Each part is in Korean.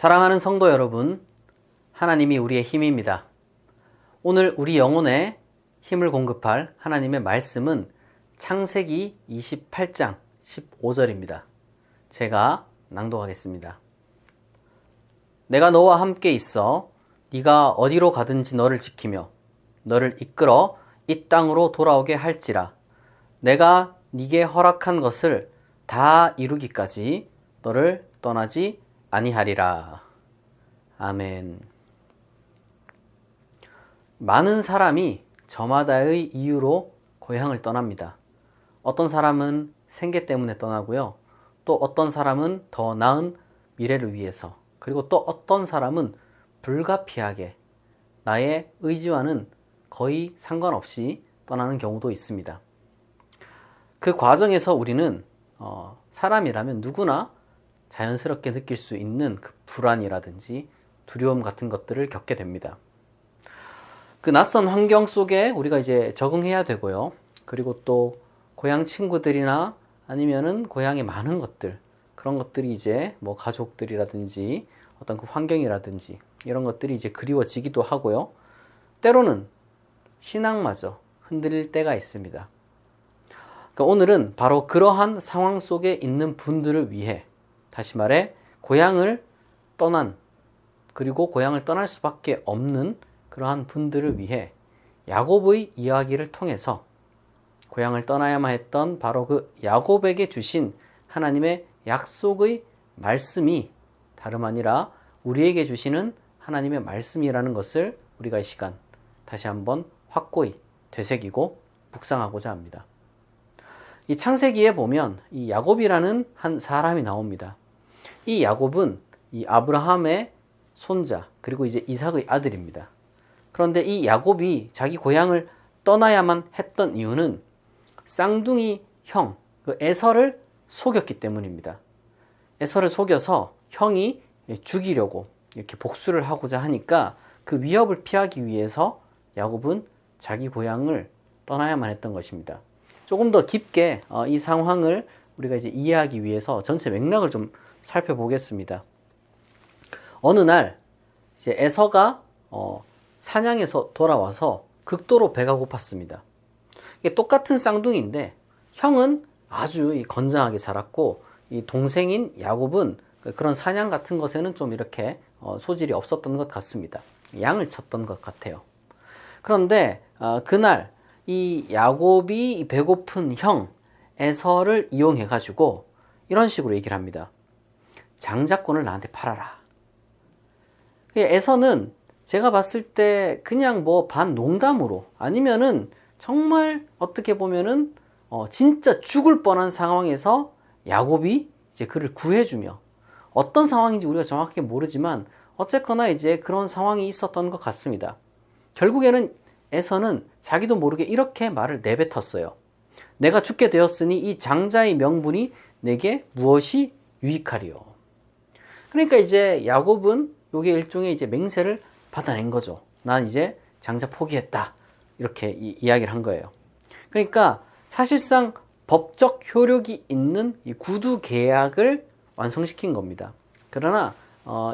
사랑하는 성도 여러분, 하나님이 우리의 힘입니다. 오늘 우리 영혼에 힘을 공급할 하나님의 말씀은 창세기 28장 15절입니다. 제가 낭독하겠습니다. 내가 너와 함께 있어 네가 어디로 가든지 너를 지키며 너를 이끌어 이 땅으로 돌아오게 할지라. 내가 네게 허락한 것을 다 이루기까지 너를 떠나지 아니하리라. 아멘. 많은 사람이 저마다의 이유로 고향을 떠납니다. 어떤 사람은 생계 때문에 떠나고요. 또 어떤 사람은 더 나은 미래를 위해서, 그리고 또 어떤 사람은 불가피하게 나의 의지와는 거의 상관없이 떠나는 경우도 있습니다. 그 과정에서 우리는 사람이라면 누구나 자연스럽게 느낄 수 있는 그 불안이라든지 두려움 같은 것들을 겪게 됩니다. 그 낯선 환경 속에 우리가 이제 적응해야 되고요. 그리고 또 고향 친구들이나 아니면은 고향에 많은 것들, 그런 것들이 이제 뭐 가족들이라든지 어떤 그 환경이라든지 이런 것들이 이제 그리워지기도 하고요. 때로는 신앙마저 흔들릴 때가 있습니다. 그러니까 오늘은 바로 그러한 상황 속에 있는 분들을 위해, 다시 말해 고향을 떠난, 그리고 고향을 떠날 수밖에 없는 그러한 분들을 위해 야곱의 이야기를 통해서 고향을 떠나야만 했던 바로 그 야곱에게 주신 하나님의 약속의 말씀이 다름 아니라 우리에게 주시는 하나님의 말씀이라는 것을 우리가 이 시간 다시 한번 확고히 되새기고 묵상하고자 합니다. 이 창세기에 보면 이 야곱이라는 한 사람이 나옵니다. 이 야곱은 이 아브라함의 손자, 그리고 이제 이삭의 아들입니다. 그런데 이 야곱이 자기 고향을 떠나야만 했던 이유는 쌍둥이 형, 그 에서를 속였기 때문입니다. 에서를 속여서 형이 죽이려고 이렇게 복수를 하고자 하니까 그 위협을 피하기 위해서 야곱은 자기 고향을 떠나야만 했던 것입니다. 조금 더 깊게 이 상황을 우리가 이제 이해하기 위해서 전체 맥락을 좀 살펴보겠습니다. 어느 날 이제 에서가 사냥에서 돌아와서 극도로 배가 고팠습니다. 이게 똑같은 쌍둥이인데 형은 아주 건장하게 자랐고 이 동생인 야곱은 그런 사냥 같은 것에는 좀 이렇게 소질이 없었던 것 같습니다. 양을 쳤던 것 같아요. 그런데 그날 이 야곱이 배고픈 형 에서를 이용해 가지고 이런 식으로 얘기를 합니다. 장자권을 나한테 팔아라. 에서는 제가 봤을 때 그냥 뭐 반 농담으로, 아니면은 정말 어떻게 보면은 진짜 죽을 뻔한 상황에서 야곱이 이제 그를 구해주며, 어떤 상황인지 우리가 정확하게 모르지만 어쨌거나 이제 그런 상황이 있었던 것 같습니다. 결국에는 에서는 자기도 모르게 이렇게 말을 내뱉었어요. 내가 죽게 되었으니 이 장자의 명분이 내게 무엇이 유익하리요. 그러니까 이제 야곱은 요게 일종의 이제 맹세를 받아낸 거죠. 난 이제 장자 포기했다. 이렇게 이야기를 한 거예요. 그러니까 사실상 법적 효력이 있는 이 구두 계약을 완성시킨 겁니다. 그러나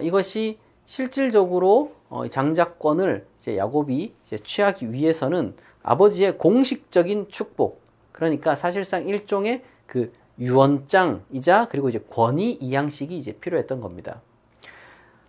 이것이 실질적으로 장자권을 이제 야곱이 이제 취하기 위해서는 아버지의 공식적인 축복, 그러니까 사실상 일종의 그 유언장이자 그리고 이제 권위 이양식이 이제 필요했던 겁니다.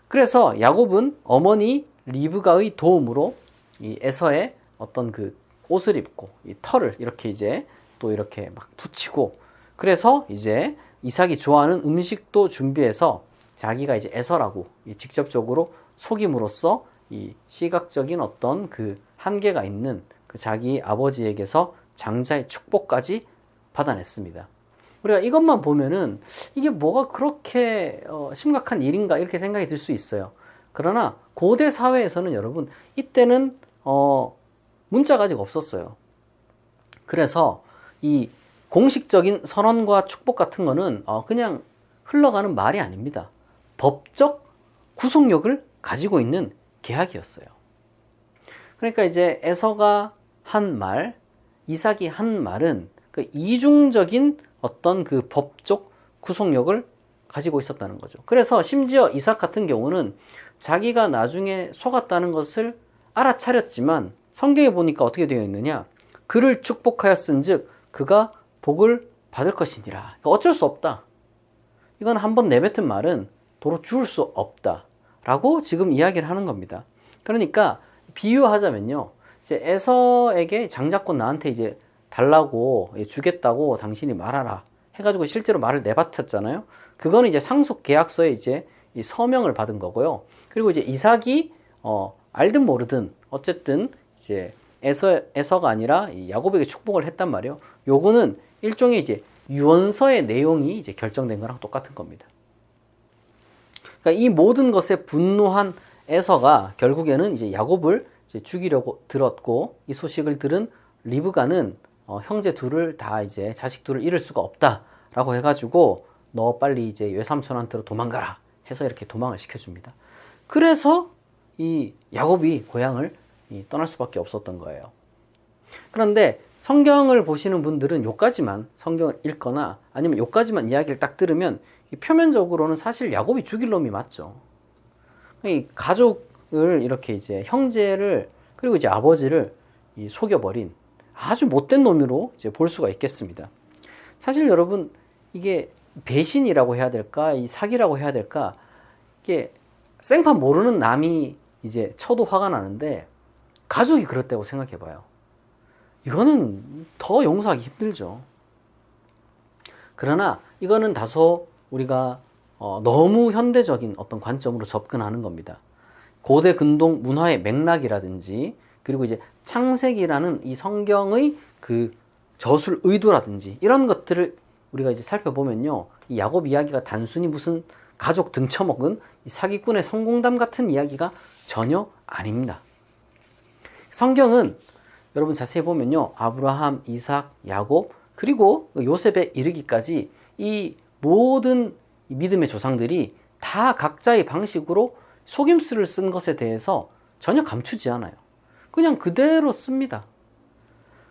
그래서 야곱은 어머니 리브가의 도움으로 이 에서의 어떤 그 옷을 입고 이 털을 이렇게 이제 또 이렇게 막 붙이고, 그래서 이제 이삭이 좋아하는 음식도 준비해서 자기가 이제 에서라고 직접적으로 속임으로써 이 시각적인 어떤 그 한계가 있는 그 자기 아버지에게서 장자의 축복까지 받아냈습니다. 우리가 이것만 보면은 이게 뭐가 그렇게 심각한 일인가 이렇게 생각이 들 수 있어요. 그러나 고대 사회에서는 여러분 이때는 문자가 아직 없었어요. 그래서 이 공식적인 선언과 축복 같은 거는 그냥 흘러가는 말이 아닙니다. 법적 구속력을 가지고 있는 계약이었어요. 그러니까 이제 에서가 한 말, 이삭이 한 말은 그 이중적인 어떤 그 법적 구속력을 가지고 있었다는 거죠. 그래서 심지어 이삭 같은 경우는 자기가 나중에 속았다는 것을 알아차렸지만 성경에 보니까 어떻게 되어 있느냐, 그를 축복하였은즉 그가 복을 받을 것이니라. 그러니까 어쩔 수 없다. 이건 한번 내뱉은 말은 도로 죽을 수 없다 라고 지금 이야기를 하는 겁니다. 그러니까 비유하자면요, 이제 에서에게 장자권 나한테 이제 달라고, 주겠다고 당신이 말하라 해가지고 실제로 말을 내뱉었잖아요. 그거는 이제 상속 계약서에 이제 이 서명을 받은 거고요. 그리고 이제 이삭이 알든 모르든 어쨌든 이제 에서가 아니라 이 야곱에게 축복을 했단 말이에요. 요거는 일종의 이제 유언서의 내용이 이제 결정된 거랑 똑같은 겁니다. 그러니까 이 모든 것에 분노한 에서가 결국에는 이제 야곱을 이제 죽이려고 들었고, 이 소식을 들은 리브가는 형제 둘을 다 이제 자식 둘을 잃을 수가 없다라고 해가지고 너 빨리 이제 외삼촌한테로 도망가라 해서 이렇게 도망을 시켜줍니다. 그래서 이 야곱이 고향을 떠날 수밖에 없었던 거예요. 그런데 성경을 보시는 분들은 요까지만 성경을 읽거나 아니면 요까지만 이야기를 딱 들으면 표면적으로는 사실 야곱이 죽일 놈이 맞죠. 이 가족을 이렇게 이제 형제를 그리고 이제 아버지를 속여버린 아주 못된 놈으로 이제 볼 수가 있겠습니다. 사실 여러분, 이게 배신이라고 해야 될까, 이 사기라고 해야 될까, 이게 생판 모르는 남이 이제 쳐도 화가 나는데 가족이 그렇다고 생각해봐요. 이거는 더 용서하기 힘들죠. 그러나 이거는 다소 우리가 너무 현대적인 어떤 관점으로 접근하는 겁니다. 고대 근동 문화의 맥락이라든지, 그리고 이제 창세기라는 이 성경의 그 저술 의도라든지 이런 것들을 우리가 이제 살펴보면요, 이 야곱 이야기가 단순히 무슨 가족 등쳐먹은 이 사기꾼의 성공담 같은 이야기가 전혀 아닙니다. 성경은 여러분 자세히 보면요, 아브라함, 이삭, 야곱, 그리고 요셉에 이르기까지 이 모든 믿음의 조상들이 다 각자의 방식으로 속임수를 쓴 것에 대해서 전혀 감추지 않아요. 그냥 그대로 씁니다.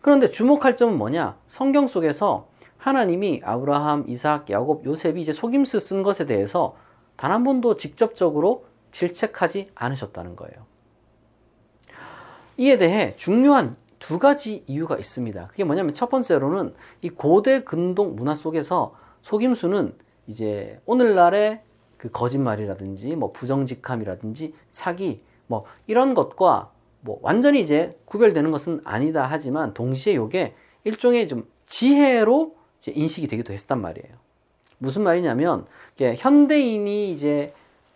그런데 주목할 점은 뭐냐? 성경 속에서 하나님이 아브라함, 이삭, 야곱, 요셉이 이제 속임수 쓴 것에 대해서 단 한 번도 직접적으로 질책하지 않으셨다는 거예요. 이에 대해 중요한 두 가지 이유가 있습니다. 그게 뭐냐면, 첫 번째로는 이 고대 근동 문화 속에서 속임수는 이제 오늘날의 그 거짓말이라든지 뭐 부정직함이라든지 사기 뭐 이런 것과 뭐 완전히 이제 구별되는 것은 아니다 하지만, 동시에 이게 일종의 좀 지혜로 이제 인식이 되기도 했단 말이에요. 무슨 말이냐면, 현대인이 이제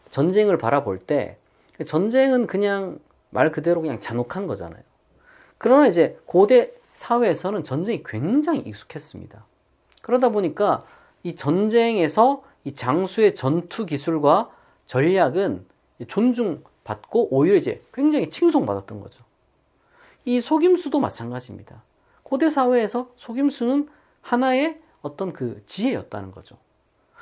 전쟁을 바라볼 때 전쟁은 그냥 말 그대로 그냥 잔혹한 거잖아요. 그러나 이제 고대 사회에서는 전쟁이 굉장히 익숙했습니다. 그러다 보니까 이 전쟁에서 이 장수의 전투 기술과 전략은 존중받고 오히려 이제 굉장히 칭송받았던 거죠. 이 속임수도 마찬가지입니다. 고대 사회에서 속임수는 하나의 어떤 그 지혜였다는 거죠.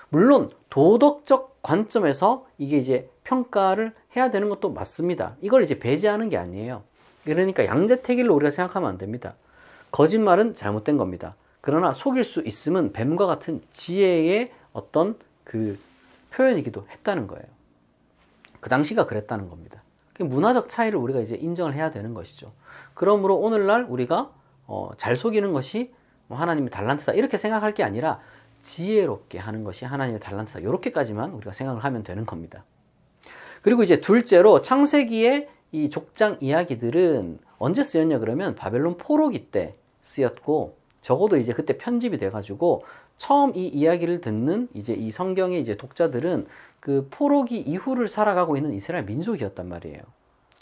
물론 도덕적 관점에서 이게 이제 평가를 해야 되는 것도 맞습니다. 이걸 이제 배제하는 게 아니에요. 그러니까 양자택일로 우리가 생각하면 안 됩니다. 거짓말은 잘못된 겁니다. 그러나 속일 수 있음은 뱀과 같은 지혜의 어떤 그 표현이기도 했다는 거예요. 그 당시가 그랬다는 겁니다. 문화적 차이를 우리가 이제 인정을 해야 되는 것이죠. 그러므로 오늘날 우리가 잘 속이는 것이 하나님의 달란트다 이렇게 생각할 게 아니라 지혜롭게 하는 것이 하나님의 달란트다, 이렇게까지만 우리가 생각을 하면 되는 겁니다. 그리고 이제 둘째로, 창세기의 이 족장 이야기들은 언제 쓰였냐 그러면 바벨론 포로기 때 쓰였고, 적어도 이제 그때 편집이 돼가지고 처음 이 이야기를 듣는 이제 이 성경의 이제 독자들은 그 포로기 이후를 살아가고 있는 이스라엘 민족이었단 말이에요.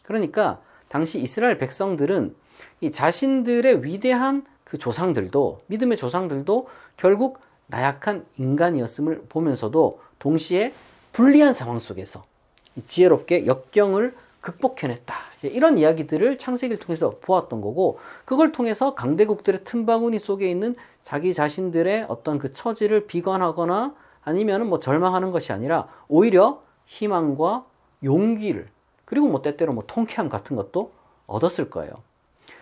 그러니까 당시 이스라엘 백성들은 이 자신들의 위대한 그 조상들도, 믿음의 조상들도 결국 나약한 인간이었음을 보면서도 동시에 불리한 상황 속에서 지혜롭게 역경을 극복해냈다, 이제 이런 이야기들을 창세기를 통해서 보았던 거고, 그걸 통해서 강대국들의 틈바구니 속에 있는 자기 자신들의 어떤 그 처지를 비관하거나 아니면 뭐 절망하는 것이 아니라 오히려 희망과 용기를, 그리고 뭐 때때로 뭐 통쾌함 같은 것도 얻었을 거예요.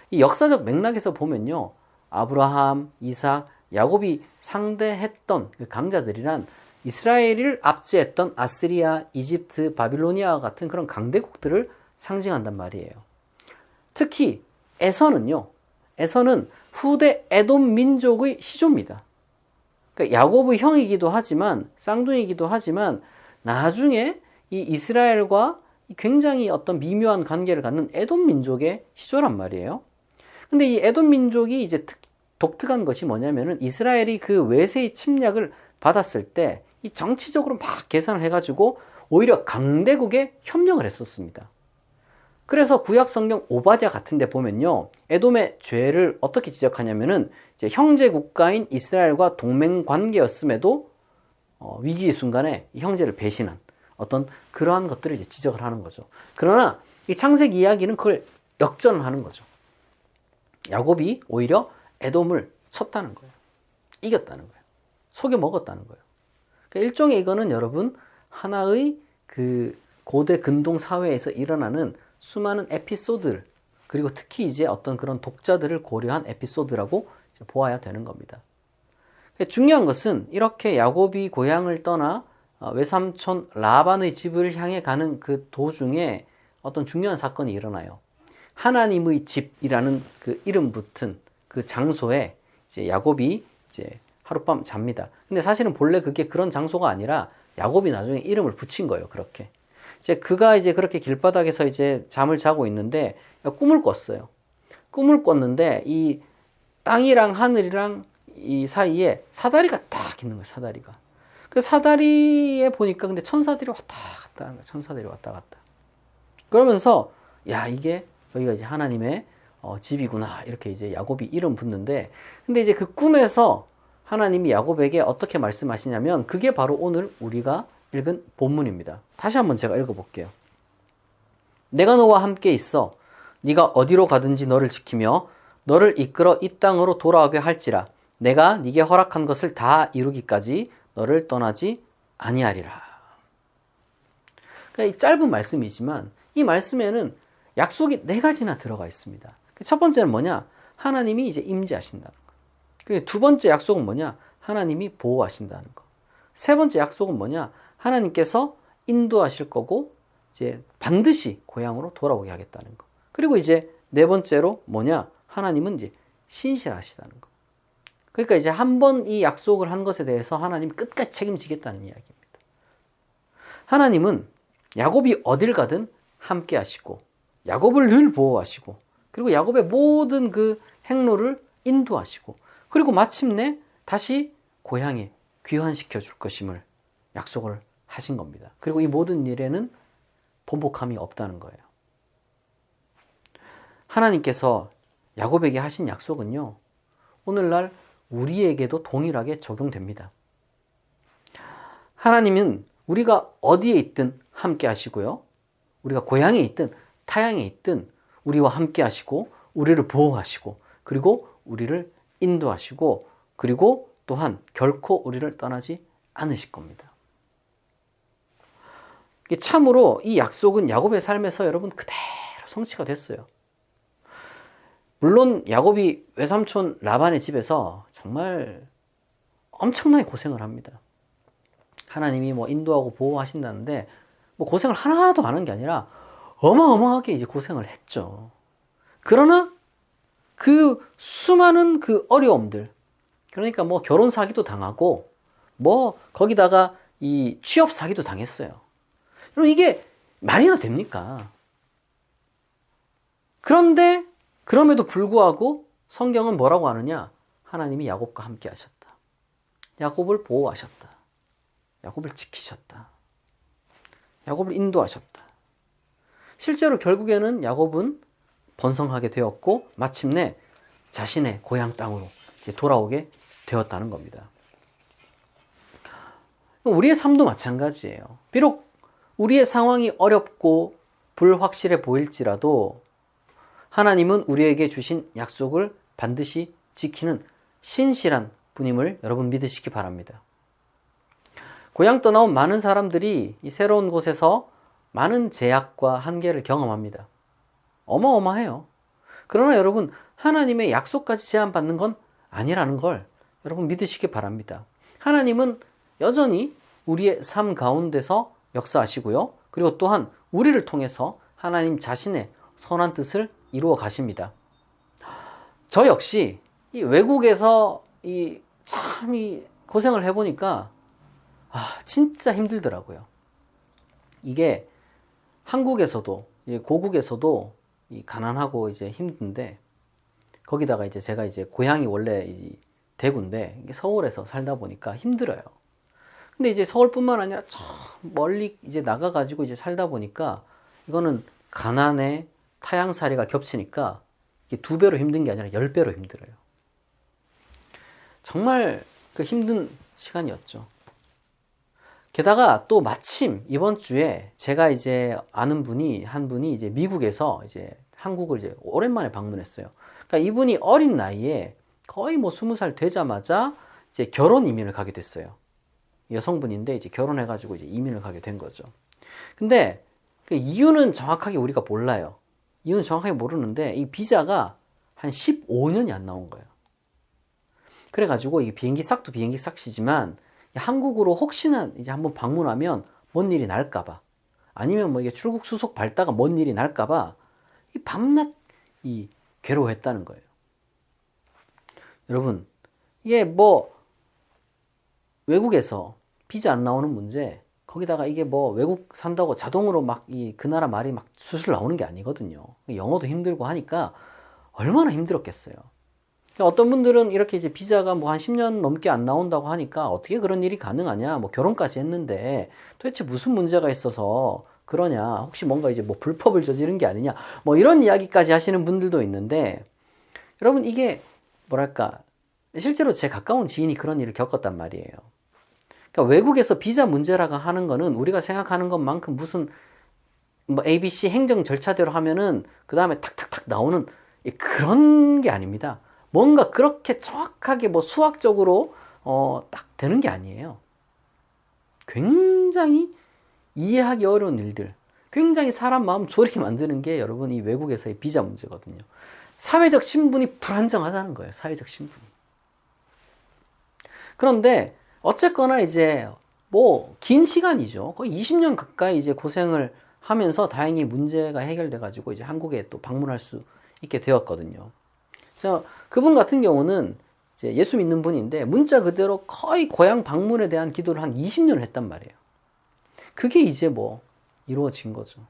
이 역사적 맥락에서 보면요, 아브라함, 이삭, 야곱이 상대했던 그 강자들이란 이스라엘을 압제했던 아스리아, 이집트, 바빌로니아와 같은 그런 강대국들을 상징한단 말이에요. 특히 에서는요. 에서는 후대 에돔 민족의 시조입니다. 그러니까 야곱의 형이기도 하지만 쌍둥이이기도 하지만 나중에 이 이스라엘과 굉장히 어떤 미묘한 관계를 갖는 에돔 민족의 시조란 말이에요. 근데 이 에돔 민족이 이제 독특한 것이 뭐냐면은 이스라엘이 그 외세의 침략을 받았을 때 이 정치적으로 막 계산을 해가지고 오히려 강대국에 협력을 했었습니다. 그래서 구약 성경 오바댜 같은 데 보면요. 에돔의 죄를 어떻게 지적하냐면은 이제 형제 국가인 이스라엘과 동맹 관계였음에도 위기의 순간에 이 형제를 배신한 어떤 그러한 것들을 이제 지적을 하는 거죠. 그러나 이 창세기 이야기는 그걸 역전을 하는 거죠. 야곱이 오히려 에돔을 쳤다는 거예요. 이겼다는 거예요. 속여 먹었다는 거예요. 그러니까 일종의 이거는 여러분 하나의 그 고대 근동 사회에서 일어나는 수많은 에피소드들 그리고 특히 이제 어떤 그런 독자들을 고려한 에피소드라고 이제 보아야 되는 겁니다. 그러니까 중요한 것은 이렇게 야곱이 고향을 떠나 외삼촌 라반의 집을 향해 가는 그 도중에 어떤 중요한 사건이 일어나요. 하나님의 집이라는 그 이름 붙은 그 장소에 이제 야곱이 이제 하룻밤 잡니다. 근데 사실은 본래 그게 그런 장소가 아니라 야곱이 나중에 이름을 붙인 거예요. 그렇게. 이제 그가 이제 그렇게 길바닥에서 이제 잠을 자고 있는데 꿈을 꿨어요. 꿈을 꿨는데 이 땅이랑 하늘이랑 이 사이에 사다리가 딱 있는 거예요. 사다리가. 그 사다리에 보니까 근데 천사들이 왔다 갔다 하는 거예요. 천사들이 왔다 갔다. 그러면서 야 이게 여기가 이제 하나님의 집이구나 이렇게 이제 야곱이 이름 붙는데 근데 이제 그 꿈에서 하나님이 야곱에게 어떻게 말씀하시냐면 그게 바로 오늘 우리가 읽은 본문입니다. 다시 한번 제가 읽어볼게요. 내가 너와 함께 있어 네가 어디로 가든지 너를 지키며 너를 이끌어 이 땅으로 돌아오게 할지라 내가 네게 허락한 것을 다 이루기까지 너를 떠나지 아니하리라. 그러니까 이 짧은 말씀이지만 이 말씀에는 약속이 4가지나 들어가 있습니다. 첫 번째는 뭐냐? 하나님이 이제 임재하신다는 거. 두 번째 약속은 뭐냐? 하나님이 보호하신다는 거. 세 번째 약속은 뭐냐? 하나님께서 인도하실 거고 이제 반드시 고향으로 돌아오게 하겠다는 거. 그리고 이제 4번째로 뭐냐? 하나님은 이제 신실하시다는 거. 그러니까 이제 한 번 이 약속을 한 것에 대해서 하나님 끝까지 책임지겠다는 이야기입니다. 하나님은 야곱이 어딜 가든 함께 하시고 야곱을 늘 보호하시고 그리고 야곱의 모든 그 행로를 인도하시고 그리고 마침내 다시 고향에 귀환시켜 줄 것임을 약속을 하신 겁니다. 그리고 이 모든 일에는 번복함이 없다는 거예요. 하나님께서 야곱에게 하신 약속은요. 오늘날 우리에게도 동일하게 적용됩니다. 하나님은 우리가 어디에 있든 함께 하시고요. 우리가 고향에 있든 타향에 있든 우리와 함께 하시고 우리를 보호하시고 그리고 우리를 인도하시고 그리고 또한 결코 우리를 떠나지 않으실 겁니다. 참으로 이 약속은 야곱의 삶에서 여러분 그대로 성취가 됐어요. 물론 야곱이 외삼촌 라반의 집에서 정말 엄청나게 고생을 합니다. 하나님이 뭐 인도하고 보호하신다는데 뭐 고생을 하나도 안 한 게 아니라 어마어마하게 이제 고생을 했죠. 그러나 그 수많은 그 어려움들, 그러니까 뭐 결혼 사기도 당하고 뭐 거기다가 이 취업 사기도 당했어요. 그럼 이게 말이나 됩니까? 그런데 그럼에도 불구하고 성경은 뭐라고 하느냐? 하나님이 야곱과 함께 하셨다. 야곱을 보호하셨다. 야곱을 지키셨다. 야곱을 인도하셨다. 실제로 결국에는 야곱은 번성하게 되었고 마침내 자신의 고향 땅으로 이제 돌아오게 되었다는 겁니다. 우리의 삶도 마찬가지예요. 비록 우리의 상황이 어렵고 불확실해 보일지라도 하나님은 우리에게 주신 약속을 반드시 지키는 신실한 분임을 여러분 믿으시기 바랍니다. 고향 떠나온 많은 사람들이 이 새로운 곳에서 많은 제약과 한계를 경험합니다. 어마어마해요. 그러나 여러분 하나님의 약속까지 제한받는 건 아니라는 걸 여러분 믿으시기 바랍니다. 하나님은 여전히 우리의 삶 가운데서 역사하시고요. 그리고 또한 우리를 통해서 하나님 자신의 선한 뜻을 이루어 가십니다. 저 역시 이 외국에서 참 고생을 해보니까 진짜 힘들더라고요. 이게 한국에서도 고국에서도 가난하고 이제 힘든데, 거기다가 이제 제가 이제 고향이 원래 대구인데 서울에서 살다 보니까 힘들어요. 근데 이제 서울뿐만 아니라 저 멀리 이제 나가가지고 이제 살다 보니까 이거는 가난에 타향살이가 겹치니까 이게 2배로 힘든 게 아니라 10배로 힘들어요. 정말 그 힘든 시간이었죠. 게다가 또 마침 이번 주에 제가 이제 아는 한 분이 이제 미국에서 이제 한국을 이제 오랜만에 방문했어요. 그러니까 이분이 어린 나이에 거의 뭐 20살 되자마자 이제 결혼 이민을 가게 됐어요. 여성분인데 이제 결혼해가지고 이제 이민을 가게 된 거죠. 근데 그 이유는 정확하게 우리가 몰라요. 이유는 정확하게 모르는데 이 비자가 한 15년이 안 나온 거예요. 그래가지고 이 비행기 싹도 비행기 싹이지만 한국으로 혹시나 이제 한번 방문하면 뭔 일이 날까봐, 아니면 뭐 이게 출국 수속 밟다가 뭔 일이 날까봐 이 밤낮 괴로워했다는 거예요. 여러분, 이게 뭐 외국에서 비자 안 나오는 문제, 거기다가 이게 뭐 외국 산다고 자동으로 막 그 나라 말이 막 수술 나오는 게 아니거든요. 영어도 힘들고 하니까 얼마나 힘들었겠어요. 어떤 분들은 이렇게 이제 비자가 뭐 한 10년 넘게 안 나온다고 하니까 어떻게 그런 일이 가능하냐, 뭐 결혼까지 했는데 도대체 무슨 문제가 있어서 그러냐, 혹시 뭔가 이제 뭐 불법을 저지른 게 아니냐, 뭐 이런 이야기까지 하시는 분들도 있는데, 여러분 이게 뭐랄까, 실제로 제 가까운 지인이 그런 일을 겪었단 말이에요. 그러니까 외국에서 비자 문제라고 하는 거는 우리가 생각하는 것만큼 무슨 뭐 ABC 행정 절차대로 하면은 그 다음에 탁탁탁 나오는 그런 게 아닙니다. 뭔가 그렇게 정확하게 뭐 수학적으로 딱 되는 게 아니에요. 굉장히 이해하기 어려운 일들, 굉장히 사람 마음 졸이게 만드는 게 여러분 이 외국에서의 비자 문제거든요. 사회적 신분이 불안정하다는 거예요. 사회적 신분이. 그런데 어쨌거나 이제 뭐 긴 시간이죠. 거의 20년 가까이 이제 고생을 하면서 다행히 문제가 해결돼 가지고 이제 한국에 또 방문할 수 있게 되었거든요. 그분 같은 경우는 이제 예수 믿는 분인데 문자 그대로 거의 고향 방문에 대한 기도를 한 20년을 했단 말이에요. 그게 이제 뭐 이루어진 거죠.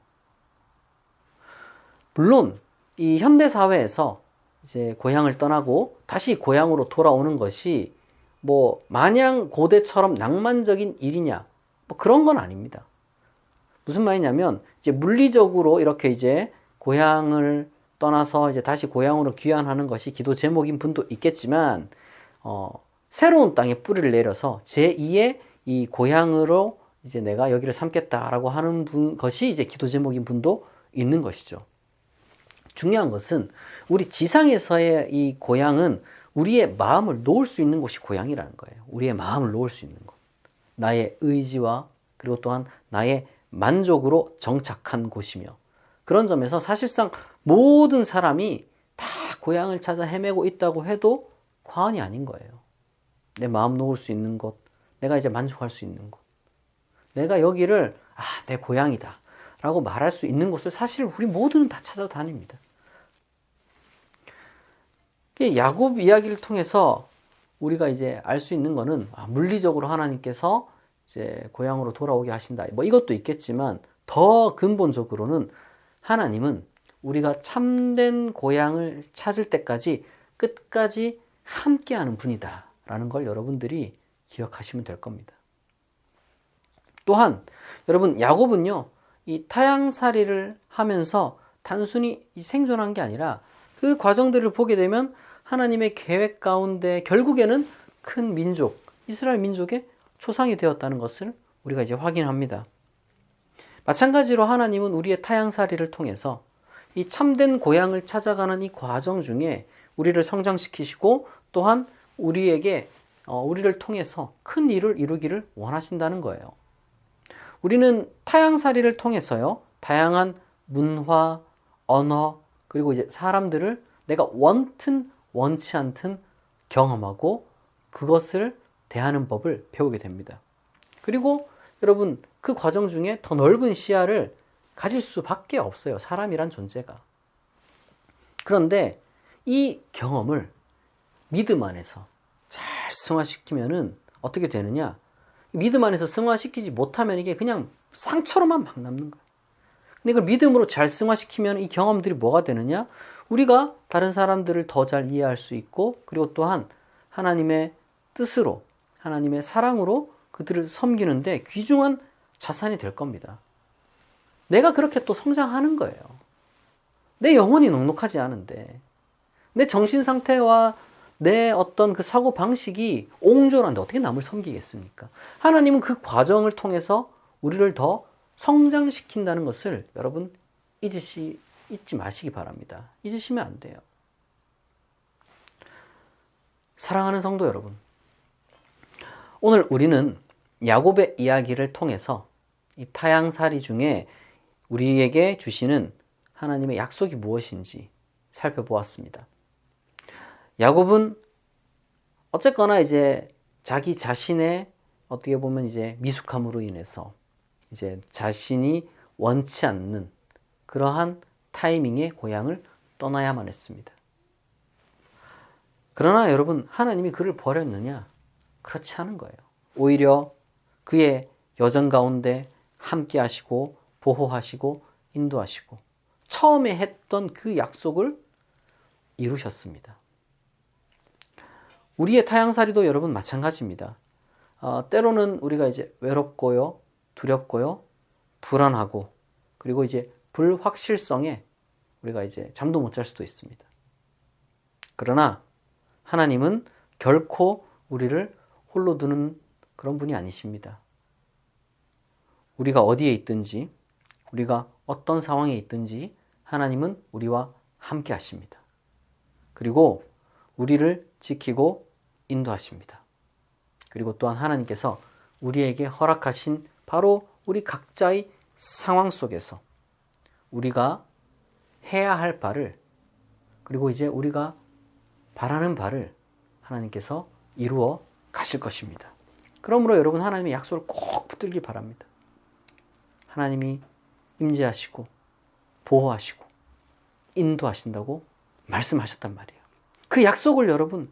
물론 이 현대 사회에서 이제 고향을 떠나고 다시 고향으로 돌아오는 것이 뭐 마냥 고대처럼 낭만적인 일이냐, 뭐 그런 건 아닙니다. 무슨 말이냐면 이제 물리적으로 이렇게 이제 고향을 떠나서 이제 다시 고향으로 귀환하는 것이 기도 제목인 분도 있겠지만, 새로운 땅에 뿌리를 내려서 제2의 이 고향으로 이제 내가 여기를 삼겠다라고 하는 것이 이제 기도 제목인 분도 있는 것이죠. 중요한 것은 우리 지상에서의 이 고향은 우리의 마음을 놓을 수 있는 곳이 고향이라는 거예요. 우리의 마음을 놓을 수 있는 곳. 나의 의지와 그리고 또한 나의 만족으로 정착한 곳이며, 그런 점에서 사실상 모든 사람이 다 고향을 찾아 헤매고 있다고 해도 과언이 아닌 거예요. 내 마음 놓을 수 있는 곳, 내가 이제 만족할 수 있는 곳, 내가 여기를 내 고향이다 라고 말할 수 있는 곳을 사실 우리 모두는 다 찾아다닙니다. 야곱 이야기를 통해서 우리가 이제 알 수 있는 거는 물리적으로 하나님께서 이제 고향으로 돌아오게 하신다, 뭐 이것도 있겠지만 더 근본적으로는 하나님은 우리가 참된 고향을 찾을 때까지 끝까지 함께하는 분이다 라는 걸 여러분들이 기억하시면 될 겁니다. 또한 여러분, 야곱은요 이 타향살이를 하면서 단순히 생존한 게 아니라 그 과정들을 보게 되면 하나님의 계획 가운데 결국에는 큰 민족, 이스라엘 민족의 초상이 되었다는 것을 우리가 이제 확인합니다. 마찬가지로 하나님은 우리의 타향살이를 통해서 이 참된 고향을 찾아가는 이 과정 중에 우리를 성장시키시고 또한 우리를 통해서 큰 일을 이루기를 원하신다는 거예요. 우리는 타향살이를 통해서요, 다양한 문화, 언어, 그리고 이제 사람들을 내가 원튼 원치 않든 경험하고 그것을 대하는 법을 배우게 됩니다. 그리고 여러분 그 과정 중에 더 넓은 시야를 가질 수밖에 없어요. 사람이란 존재가. 그런데 이 경험을 믿음 안에서 잘 승화시키면은 어떻게 되느냐? 믿음 안에서 승화시키지 못하면 이게 그냥 상처로만 막 남는 거예요. 근데 이걸 믿음으로 잘 승화시키면 이 경험들이 뭐가 되느냐? 우리가 다른 사람들을 더 잘 이해할 수 있고, 그리고 또한 하나님의 뜻으로, 하나님의 사랑으로 그들을 섬기는데 귀중한 자산이 될 겁니다. 내가 그렇게 또 성장하는 거예요. 내 영혼이 넉넉하지 않은데, 내 정신 상태와 내 어떤 그 사고 방식이 옹졸한데 어떻게 남을 섬기겠습니까? 하나님은 그 과정을 통해서 우리를 더 성장시킨다는 것을 여러분 잊지 마시기 바랍니다. 잊으시면 안 돼요. 사랑하는 성도 여러분, 오늘 우리는 야곱의 이야기를 통해서 이 타향살이 중에 우리에게 주시는 하나님의 약속이 무엇인지 살펴보았습니다. 야곱은 어쨌거나 이제 자기 자신의 어떻게 보면 이제 미숙함으로 인해서 이제 자신이 원치 않는 그러한 타이밍에 고향을 떠나야만 했습니다. 그러나 여러분, 하나님이 그를 버렸느냐? 그렇지 않은 거예요. 오히려 그의 여정 가운데 함께 하시고 보호하시고 인도하시고 처음에 했던 그 약속을 이루셨습니다. 우리의 타향살이도 여러분 마찬가지입니다. 때로는 우리가 이제 외롭고요, 두렵고요, 불안하고, 그리고 이제 불확실성에 우리가 이제 잠도 못 잘 수도 있습니다. 그러나 하나님은 결코 우리를 홀로 두는 그런 분이 아니십니다. 우리가 어디에 있든지, 우리가 어떤 상황에 있든지 하나님은 우리와 함께 하십니다. 그리고 우리를 지키고 인도하십니다. 그리고 또한 하나님께서 우리에게 허락하신 바로 우리 각자의 상황 속에서 우리가 해야 할 바를, 그리고 이제 우리가 바라는 바를 하나님께서 이루어 가실 것입니다. 그러므로 여러분, 하나님의 약속을 꼭 붙들기 바랍니다. 하나님이 임재하시고 보호하시고 인도하신다고 말씀하셨단 말이에요. 그 약속을 여러분,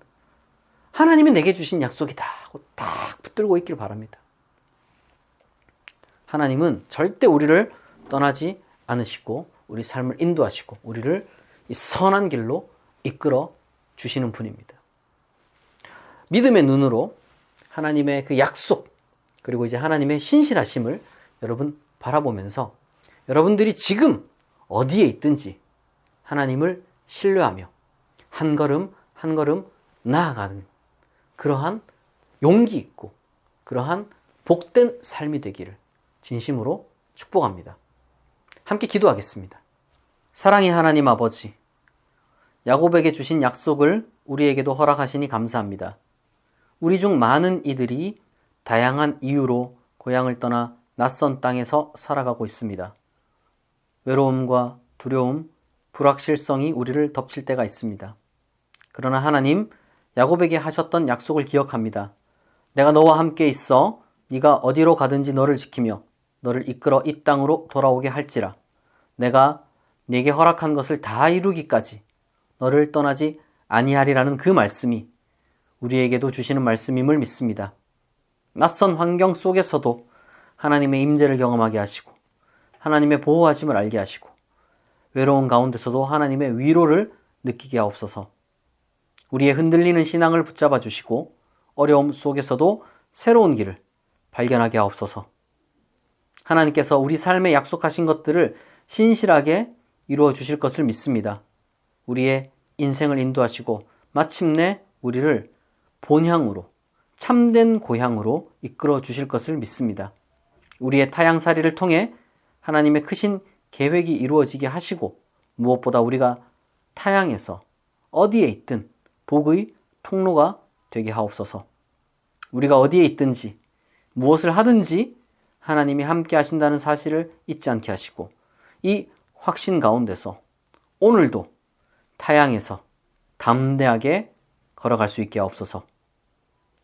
하나님이 내게 주신 약속이다 하고 딱 붙들고 있길 바랍니다. 하나님은 절대 우리를 떠나지 않으시고 우리 삶을 인도하시고 우리를 이 선한 길로 이끌어 주시는 분입니다. 믿음의 눈으로 하나님의 그 약속, 그리고 이제 하나님의 신실하심을 여러분 바라보면서 여러분들이 지금 어디에 있든지 하나님을 신뢰하며 한 걸음 한 걸음 나아가는 그러한 용기 있고 그러한 복된 삶이 되기를 진심으로 축복합니다. 함께 기도하겠습니다. 사랑의 하나님 아버지, 야곱에게 주신 약속을 우리에게도 허락하시니 감사합니다. 우리 중 많은 이들이 다양한 이유로 고향을 떠나 낯선 땅에서 살아가고 있습니다. 외로움과 두려움, 불확실성이 우리를 덮칠 때가 있습니다. 그러나 하나님, 야곱에게 하셨던 약속을 기억합니다. 내가 너와 함께 있어 네가 어디로 가든지 너를 지키며 너를 이끌어 이 땅으로 돌아오게 할지라. 내가 네게 허락한 것을 다 이루기까지 너를 떠나지 아니하리라는 그 말씀이 우리에게도 주시는 말씀임을 믿습니다. 낯선 환경 속에서도 하나님의 임재를 경험하게 하시고 하나님의 보호하심을 알게 하시고 외로운 가운데서도 하나님의 위로를 느끼게 하옵소서. 우리의 흔들리는 신앙을 붙잡아 주시고 어려움 속에서도 새로운 길을 발견하게 하옵소서. 하나님께서 우리 삶에 약속하신 것들을 신실하게 이루어 주실 것을 믿습니다. 우리의 인생을 인도하시고 마침내 우리를 본향으로, 참된 고향으로 이끌어 주실 것을 믿습니다. 우리의 타향살이를 통해 하나님의 크신 계획이 이루어지게 하시고 무엇보다 우리가 타향에서 어디에 있든 복의 통로가 되게 하옵소서. 우리가 어디에 있든지 무엇을 하든지 하나님이 함께 하신다는 사실을 잊지 않게 하시고 이 확신 가운데서 오늘도 타향에서 담대하게 걸어갈 수 있게 하옵소서.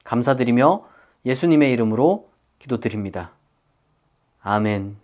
감사드리며 예수님의 이름으로 기도드립니다. 아멘.